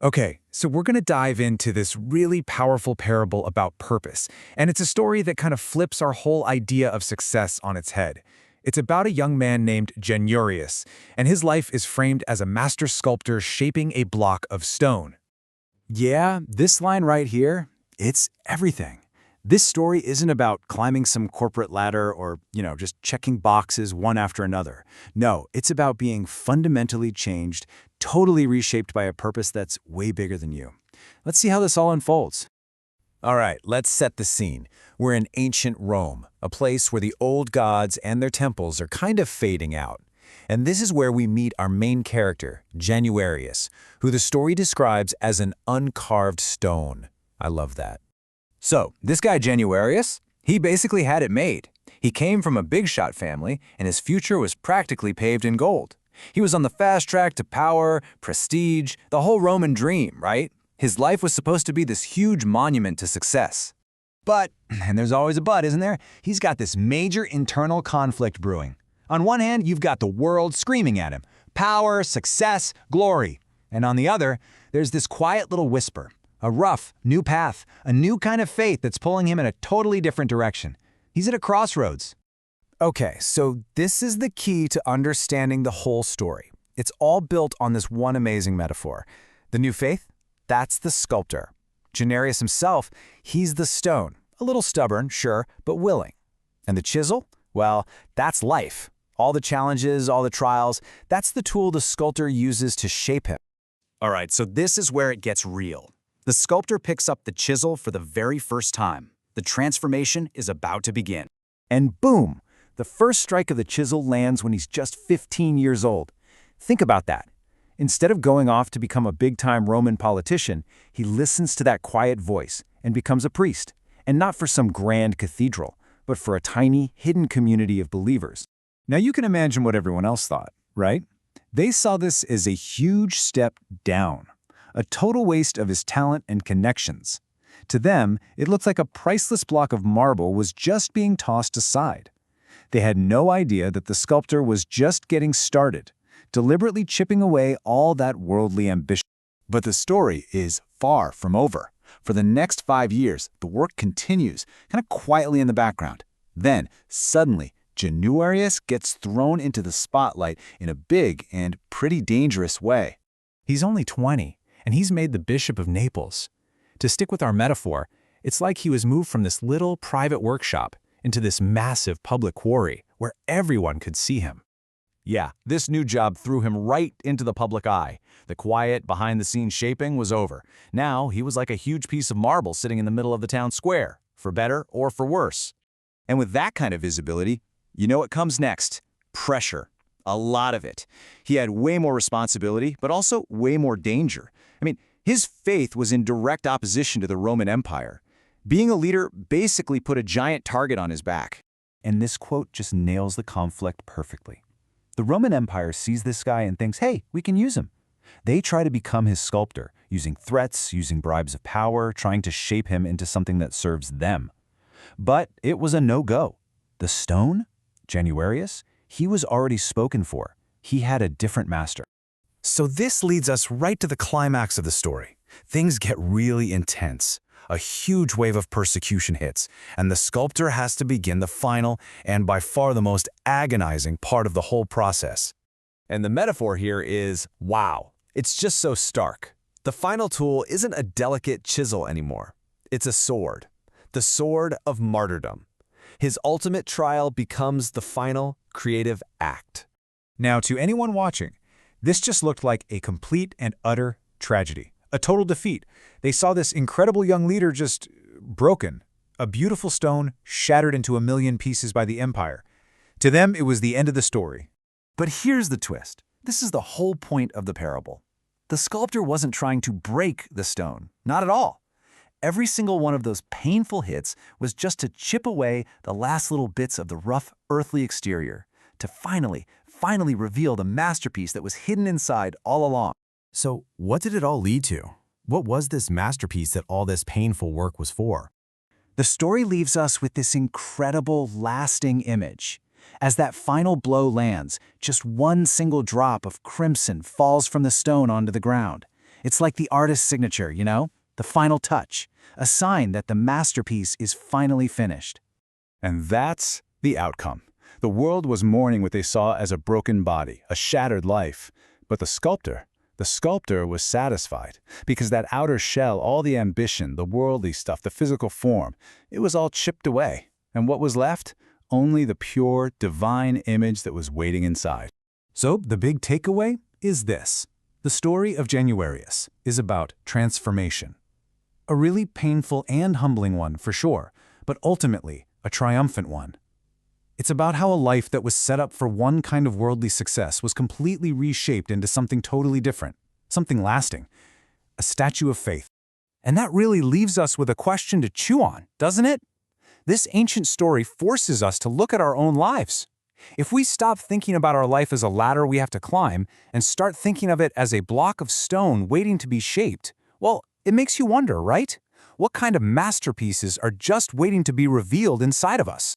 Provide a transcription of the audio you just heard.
Okay, so we're going to dive into this really powerful parable about purpose, and it's a story that kind of flips our whole idea of success on its head. It's about a young man named Genurius, and his life is framed as a master sculptor shaping a block of stone. Yeah, this line right here, it's everything. This story isn't about climbing some corporate ladder or, just checking boxes one after another. No, it's about being fundamentally changed, totally reshaped by a purpose that's way bigger than you. Let's see how this all unfolds. All right, let's set the scene. We're in ancient Rome, a place where the old gods and their temples are kind of fading out. And this is where we meet our main character, Januarius, who the story describes as an uncarved stone. I love that. So, this guy Januarius, he basically had it made. He came from a big shot family, and his future was practically paved in gold. He was on the fast track to power, prestige, the whole Roman dream, right? His life was supposed to be this huge monument to success. But, and there's always a but, isn't there? He's got this major internal conflict brewing. On one hand, you've got the world screaming at him, power, success, glory. And on the other, there's this quiet little whisper, a rough, new path, a new kind of faith that's pulling him in a totally different direction. He's at a crossroads. Okay, so this is the key to understanding the whole story. It's all built on this one amazing metaphor. The new faith? That's the sculptor. Januarius himself, he's the stone. A little stubborn, sure, but willing. And the chisel? Well, that's life. All the challenges, all the trials, that's the tool the sculptor uses to shape him. All right, so this is where it gets real. The sculptor picks up the chisel for the very first time. The transformation is about to begin. And boom! The first strike of the chisel lands when he's just 15 years old. Think about that. Instead of going off to become a big-time Roman politician, he listens to that quiet voice and becomes a priest. And not for some grand cathedral, but for a tiny, hidden community of believers. Now you can imagine what everyone else thought, right? They saw this as a huge step down, a total waste of his talent and connections. To them, it looked like a priceless block of marble was just being tossed aside. They had no idea that the sculptor was just getting started, deliberately chipping away all that worldly ambition. But the story is far from over. For the next 5 years, the work continues, kind of quietly in the background. Then, suddenly, Januarius gets thrown into the spotlight in a big and pretty dangerous way. He's only 20, and he's made the Bishop of Naples. To stick with our metaphor, it's like he was moved from this little private workshop into this massive public quarry where everyone could see him. Yeah, this new job threw him right into the public eye. The quiet, behind-the-scenes shaping was over. Now, he was like a huge piece of marble sitting in the middle of the town square, for better or for worse. And with that kind of visibility, you know what comes next? Pressure. A lot of it. He had way more responsibility, but also way more danger. I mean, his faith was in direct opposition to the Roman Empire. Being a leader basically put a giant target on his back. And this quote just nails the conflict perfectly. The Roman Empire sees this guy and thinks, hey, we can use him. They try to become his sculptor, using threats, using bribes of power, trying to shape him into something that serves them. But it was a no-go. The stone, Januarius, he was already spoken for. He had a different master. So this leads us right to the climax of the story. Things get really intense. A huge wave of persecution hits, and the sculptor has to begin the final and by far the most agonizing part of the whole process. And the metaphor here is, wow, it's just so stark. The final tool isn't a delicate chisel anymore. It's a sword. The sword of martyrdom. His ultimate trial becomes the final creative act. Now, to anyone watching, this just looked like a complete and utter tragedy. A total defeat. They saw this incredible young leader just broken. A beautiful stone shattered into a million pieces by the empire. To them, it was the end of the story. But here's the twist. This is the whole point of the parable. The sculptor wasn't trying to break the stone. Not at all. Every single one of those painful hits was just to chip away the last little bits of the rough, earthly exterior, to finally reveal the masterpiece that was hidden inside all along. So what did it all lead to? What was this masterpiece that all this painful work was for? The story leaves us with this incredible, lasting image. As that final blow lands, just one single drop of crimson falls from the stone onto the ground. It's like the artist's signature, you know? The final touch, a sign that the masterpiece is finally finished. And that's the outcome. The world was mourning what they saw as a broken body, a shattered life. But the sculptor was satisfied, because that outer shell, all the ambition, the worldly stuff, the physical form, it was all chipped away. And what was left? Only the pure, divine image that was waiting inside. So the big takeaway is this. The story of Januarius is about transformation. A really painful and humbling one, for sure, but ultimately a triumphant one. It's about how a life that was set up for one kind of worldly success was completely reshaped into something totally different, something lasting, a statue of faith. And that really leaves us with a question to chew on, doesn't it? This ancient story forces us to look at our own lives. If we stop thinking about our life as a ladder we have to climb and start thinking of it as a block of stone waiting to be shaped, well, it makes you wonder, right? What kind of masterpieces are just waiting to be revealed inside of us?